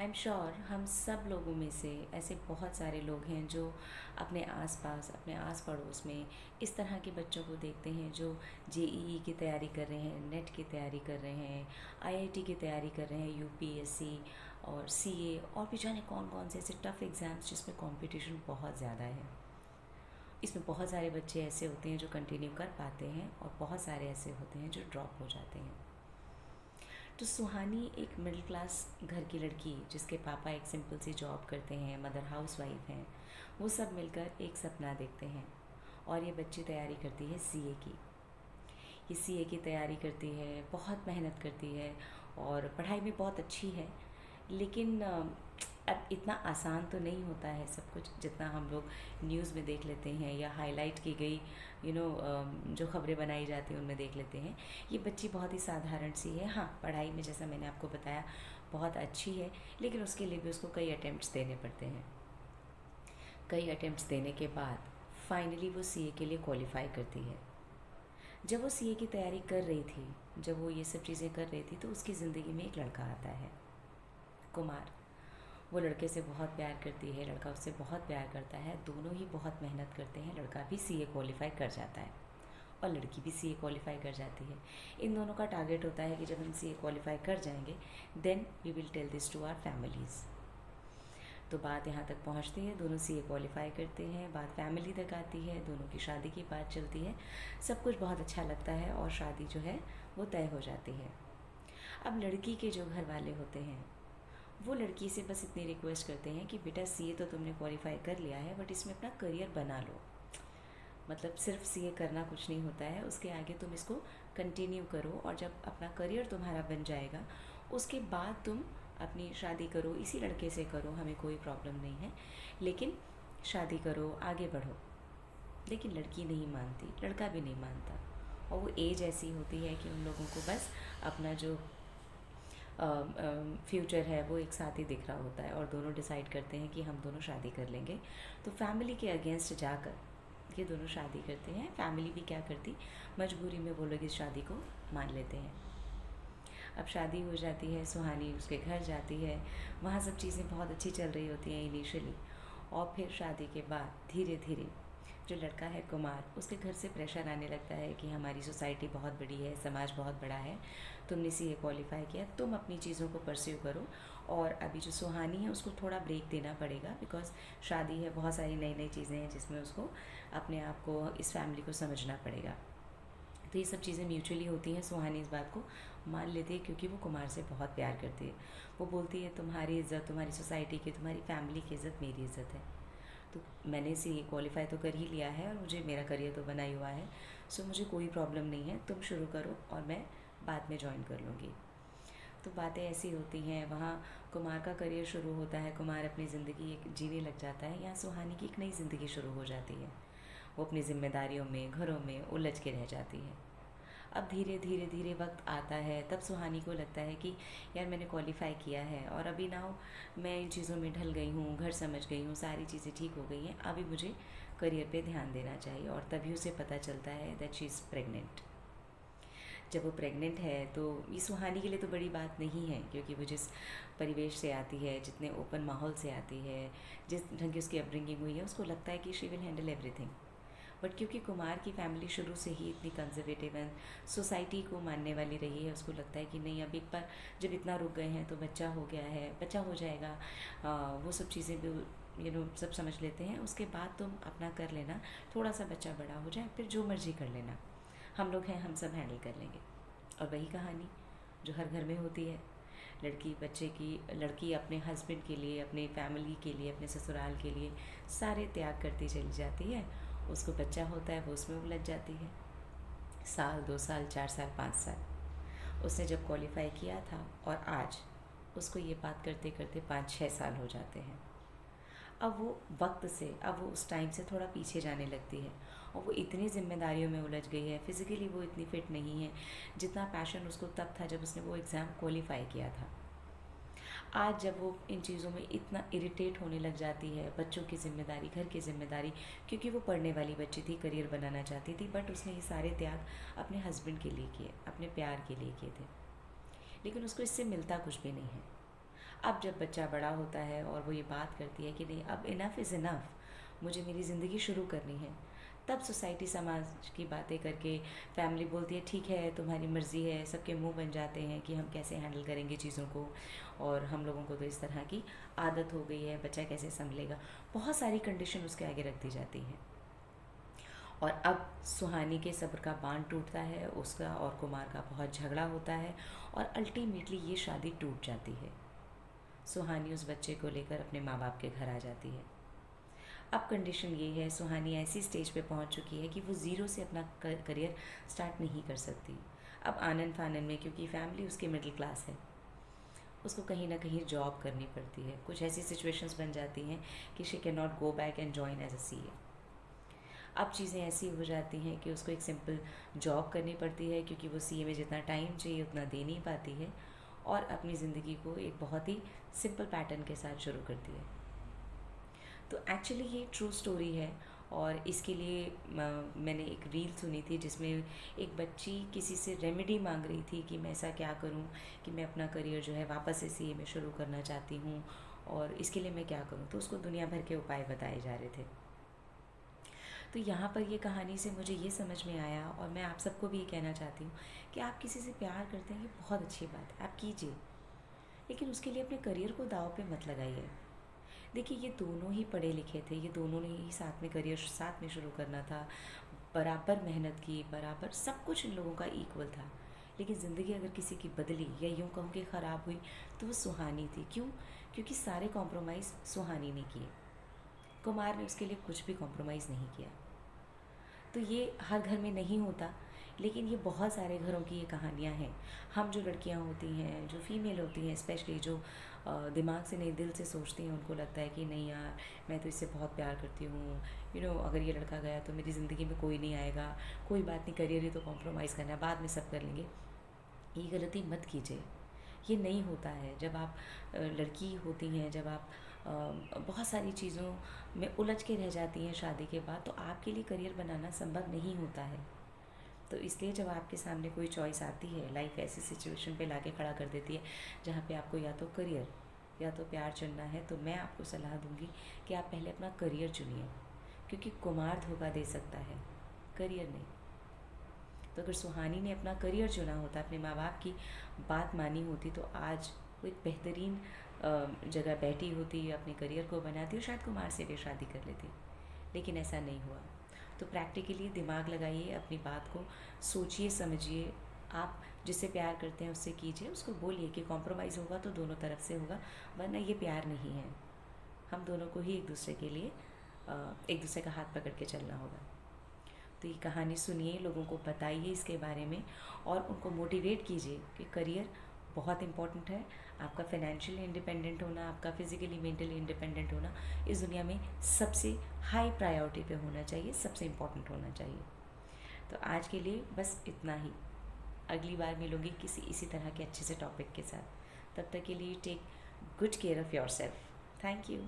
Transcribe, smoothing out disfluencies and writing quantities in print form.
I am sure हम सब लोगों में से ऐसे बहुत सारे लोग हैं जो अपने आसपास, अपने आस पड़ोस में इस तरह के बच्चों को देखते हैं जो जेईई की तैयारी कर रहे हैं, नेट की तैयारी कर रहे हैं, आईआईटी की तैयारी कर रहे हैं, यूपीएससी और सीए और भी जाने कौन कौन से ऐसे टफ़ एग्ज़ाम्स जिसमें कंपटीशन बहुत ज़्यादा है। इसमें बहुत सारे बच्चे ऐसे होते हैं जो कंटिन्यू कर पाते हैं और बहुत सारे ऐसे होते हैं जो ड्रॉप हो जाते हैं। तो सुहानी एक मिडिल क्लास घर की लड़की जिसके पापा एक सिंपल सी जॉब करते हैं, मदर हाउस वाइफ हैं, वो सब मिलकर एक सपना देखते हैं। और ये बच्ची तैयारी करती है सीए की। ये सीए की तैयारी करती है, बहुत मेहनत करती है और पढ़ाई में बहुत अच्छी है। लेकिन अब इतना आसान तो नहीं होता है सब कुछ जितना हम लोग न्यूज़ में देख लेते हैं या हाईलाइट की गई जो खबरें बनाई जाती हैं उनमें देख लेते हैं। ये बच्ची बहुत ही साधारण सी है। हाँ, पढ़ाई में जैसा मैंने आपको बताया बहुत अच्छी है, लेकिन उसके लिए भी उसको कई अटेम्प्ट्स देने पड़ते हैं। कई अटेम्प्ट्स देने के बाद फाइनली वो सीए के लिए क्वालिफाई करती है। जब वो सीए की तैयारी कर रही थी, जब वो ये सब चीज़ें कर रही थी, तो उसकी ज़िंदगी में एक लड़का आता है, कुमार। वो लड़के से बहुत प्यार करती है, लड़का उससे बहुत प्यार करता है, दोनों ही बहुत मेहनत करते हैं। लड़का भी सीए क्वालिफाई कर जाता है और लड़की भी सीए क्वालिफाई कर जाती है। इन दोनों का टारगेट होता है कि जब हम सीए क्वालिफाई कर जाएंगे then we will tell this to our families. तो बात यहाँ तक पहुँचती है, दोनों सीए क्वालिफाई करते हैं, बात फैमिली तक आती है, दोनों की शादी की बात चलती है, सब कुछ बहुत अच्छा लगता है और शादी जो है वो तय हो जाती है। अब लड़की के जो घर वाले होते हैं वो लड़की से बस इतनी रिक्वेस्ट करते हैं कि बेटा सीए तो तुमने क्वालिफाई कर लिया है, बट इसमें अपना करियर बना लो। मतलब सिर्फ सीए करना कुछ नहीं होता है, उसके आगे तुम इसको कंटिन्यू करो और जब अपना करियर तुम्हारा बन जाएगा उसके बाद तुम अपनी शादी करो, इसी लड़के से करो, हमें कोई प्रॉब्लम नहीं है, लेकिन शादी करो, आगे बढ़ो। लेकिन लड़की नहीं मानती, लड़का भी नहीं मानता और वो एज ऐसी होती है कि उन लोगों को बस अपना जो फ्यूचर है वो एक साथ ही दिख रहा होता है और दोनों डिसाइड करते हैं कि हम दोनों शादी कर लेंगे। तो फैमिली के अगेंस्ट जाकर ये दोनों शादी करते हैं। फैमिली भी क्या करती, मजबूरी में वो लोग इस शादी को मान लेते हैं। अब शादी हो जाती है, सुहानी उसके घर जाती है, वहाँ सब चीज़ें बहुत अच्छी चल रही होती हैं इनिशियली। और फिर शादी के बाद धीरे धीरे जो लड़का है कुमार, उसके घर से प्रेशर आने लगता है कि हमारी सोसाइटी बहुत बड़ी है, समाज बहुत बड़ा है, तुमने सीए क्वालिफाई किया, तुम अपनी चीज़ों को परस्यू करो और अभी जो सुहानी है उसको थोड़ा ब्रेक देना पड़ेगा, बिकॉज शादी है, बहुत सारी नई नई चीज़ें हैं जिसमें उसको अपने आप को, इस फैमिली को समझना पड़ेगा। तो ये सब चीज़ें म्यूचुअली होती हैं। सुहानी इस बात को मान लेती है क्योंकि वो कुमार से बहुत प्यार करती है। वो बोलती है तुम्हारी इज़्ज़त, तुम्हारी सोसाइटी की, तुम्हारी फैमिली की इज़्ज़त मेरी इज़्ज़त है। तो मैंने सीए क्वालिफाई तो कर ही लिया है और मुझे मेरा करियर तो बना ही हुआ है, सो मुझे कोई प्रॉब्लम नहीं है, तुम शुरू करो और मैं बाद में ज्वाइन कर लूँगी। तो बातें ऐसी होती हैं। वहाँ कुमार का करियर शुरू होता है, कुमार अपनी ज़िंदगी एक जीने लग जाता है। यहाँ सुहानी की एक नई ज़िंदगी शुरू हो जाती है। वो अपनी ज़िम्मेदारियों में, घरों में उलझ के रह जाती है। अब धीरे धीरे धीरे वक्त आता है, तब सुहानी को लगता है कि यार मैंने क्वालिफाई किया है और अभी नाउ मैं इन चीज़ों में ढल गई हूँ, घर समझ गई हूँ, सारी चीज़ें ठीक हो गई हैं, अभी मुझे करियर पे ध्यान देना चाहिए। और तभी उसे पता चलता है दैट शी इज़ प्रेग्नेंट। जब वो प्रेग्नेंट है तो ये सुहानी के लिए तो बड़ी बात नहीं है, क्योंकि वो जिस परिवेश से आती है, जितने ओपन माहौल से आती है, जिस ढंग की उसकी अपब्रिंगिंग हुई है, उसको लगता है कि she will handle everything. But क्योंकि कुमार की फैमिली शुरू से ही इतनी कंजर्वेटिव एंड सोसाइटी को मानने वाली रही है, उसको लगता है कि नहीं, अब एक बार जब इतना रुक गए हैं तो बच्चा हो गया है, बच्चा हो जाएगा, वो सब चीज़ें भी सब समझ लेते हैं, उसके बाद तुम अपना कर लेना, थोड़ा सा बच्चा बड़ा हो जाए फिर जो मर्जी कर लेना, हम लोग हैं, हम सब हैंडल कर लेंगे। और वही कहानी जो हर घर में होती है, लड़की बच्चे की, लड़की अपने हस्बैंड के लिए, अपने फैमिली के लिए, अपने ससुराल के लिए सारे त्याग करती चली जाती है। उसको बच्चा होता है, वो उसमें उलझ जाती है। साल, 2 साल, 4 साल, 5 साल उसने जब क्वालिफाई किया था और आज उसको ये बात करते करते 5-6 साल हो जाते हैं। अब वो वक्त से, अब वो उस टाइम से थोड़ा पीछे जाने लगती है और वो इतनी ज़िम्मेदारियों में उलझ गई है, फिज़िकली वो इतनी फिट नहीं है जितना पैशन उसको तब था जब उसने वो एग्ज़ाम क्वालिफाई किया था। आज जब वो इन चीज़ों में इतना इरिटेट होने लग जाती है, बच्चों की ज़िम्मेदारी, घर की ज़िम्मेदारी, क्योंकि वो पढ़ने वाली बच्ची थी, करियर बनाना चाहती थी, बट उसने ये सारे त्याग अपने हस्बैंड के लिए किए, अपने प्यार के लिए किए थे, लेकिन उसको इससे मिलता कुछ भी नहीं है। अब जब बच्चा बड़ा होता है और वो ये बात करती है कि नहीं, अब इनफ इज़ इनफ, मुझे मेरी ज़िंदगी शुरू करनी है, तब सोसाइटी समाज की बातें करके फैमिली बोलती है ठीक है तुम्हारी मर्ज़ी है, सबके मुंह बन जाते हैं कि हम कैसे हैंडल करेंगे चीज़ों को, और हम लोगों को तो इस तरह की आदत हो गई है, बच्चा कैसे संभलेगा। बहुत सारी कंडीशन उसके आगे रख दी जाती हैं। और अब सुहानी के सब्र का बांध टूटता है, उसका और कुमार का बहुत झगड़ा होता है और अल्टीमेटली ये शादी टूट जाती है। सुहानी उस बच्चे को लेकर अपने माँ बाप के घर आ जाती है। अब कंडीशन ये है, सुहानी ऐसी स्टेज पे पहुंच चुकी है कि वो ज़ीरो से अपना करियर स्टार्ट नहीं कर सकती। अब आनन फानन में, क्योंकि फैमिली उसकी मिडिल क्लास है, उसको कहीं ना कहीं जॉब करनी पड़ती है। कुछ ऐसी सिचुएशंस बन जाती हैं कि she can not go back and join as a CA. अब चीज़ें ऐसी हो जाती हैं कि उसको एक सिंपल जॉब करनी पड़ती है, क्योंकि वो सीए में जितना टाइम चाहिए उतना दे नहीं पाती है, और अपनी ज़िंदगी को एक बहुत ही सिंपल पैटर्न के साथ शुरू करती है। तो एक्चुअली ये ट्रू स्टोरी है। और इसके लिए मैंने एक रील सुनी थी जिसमें एक बच्ची किसी से रेमेडी मांग रही थी कि मैं ऐसा क्या करूं कि मैं अपना करियर जो है वापस से सीए में शुरू करना चाहती हूं, और इसके लिए मैं क्या करूं। तो उसको दुनिया भर के उपाय बताए जा रहे थे। तो यहाँ पर ये कहानी से मुझे ये समझ में आया, और मैं आप सबको भी ये कहना चाहती हूँ कि आप किसी से प्यार करते हैं, ये बहुत अच्छी बात है, आप कीजिए, लेकिन उसके लिए अपने करियर को दाव पे मत लगाइए। देखिए, ये दोनों ही पढ़े लिखे थे, ये दोनों ने ही साथ में करियर साथ में शुरू करना था, बराबर मेहनत की, बराबर सब कुछ इन लोगों का इक्वल था। लेकिन ज़िंदगी अगर किसी की बदली या यूँ कहूँ कि ख़राब हुई तो वो सुहानी थी। क्यों? क्योंकि सारे कॉम्प्रोमाइज़ सुहानी ने किए, कुमार ने उसके लिए कुछ भी कॉम्प्रोमाइज़ नहीं किया। तो ये हर घर में नहीं होता, लेकिन ये बहुत सारे घरों की ये कहानियाँ हैं। हम जो लड़कियाँ होती हैं, जो फीमेल होती हैं स्पेशली, जो दिमाग से नहीं दिल से सोचती हैं, उनको लगता है कि नहीं यार, मैं तो इससे बहुत प्यार करती हूँ, अगर ये लड़का गया तो मेरी ज़िंदगी में कोई नहीं आएगा, कोई बात नहीं, करियर ही तो कॉम्प्रोमाइज़ करना है, बाद में सब कर लेंगे। ये गलती मत कीजिए, ये नहीं होता है। जब आप लड़की होती हैं, जब आप बहुत सारी चीज़ों में उलझ के रह जाती हैं शादी के बाद, तो आपके लिए करियर बनाना संभव नहीं होता है। तो इसलिए जब आपके सामने कोई चॉइस आती है, लाइफ ऐसी सिचुएशन पे लाके खड़ा कर देती है जहाँ पे आपको या तो करियर या तो प्यार चुनना है, तो मैं आपको सलाह दूंगी कि आप पहले अपना करियर चुनिए, क्योंकि कुमार धोखा दे सकता है, करियर नहीं। तो अगर सुहानी ने अपना करियर चुना होता, अपने माँ बाप की बात मानी होती, तो आज वो एक बेहतरीन जगह बैठी होती, अपने करियर को बनाती और शायद कुमार से भी शादी कर लेती। लेकिन ऐसा नहीं हुआ। तो प्रैक्टिकली दिमाग लगाइए, अपनी बात को सोचिए, समझिए। आप जिससे प्यार करते हैं उससे कीजिए, उसको बोलिए कि कॉम्प्रोमाइज़ होगा तो दोनों तरफ से होगा, वरना ये प्यार नहीं है। हम दोनों को ही एक दूसरे के लिए एक दूसरे का हाथ पकड़ के चलना होगा। तो ये कहानी सुनिए, लोगों को बताइए इसके बारे में, और उनको मोटिवेट कीजिए कि करियर बहुत इम्पॉर्टेंट है। आपका फाइनेंशियली इंडिपेंडेंट होना, आपका फिज़िकली मेंटली इंडिपेंडेंट होना इस दुनिया में सबसे हाई प्रायोरिटी पे होना चाहिए, सबसे इम्पॉर्टेंट होना चाहिए। तो आज के लिए बस इतना ही। अगली बार मिलूंगी किसी इसी तरह के अच्छे से टॉपिक के साथ। तब तक के लिए take good care of yourself. Thank you.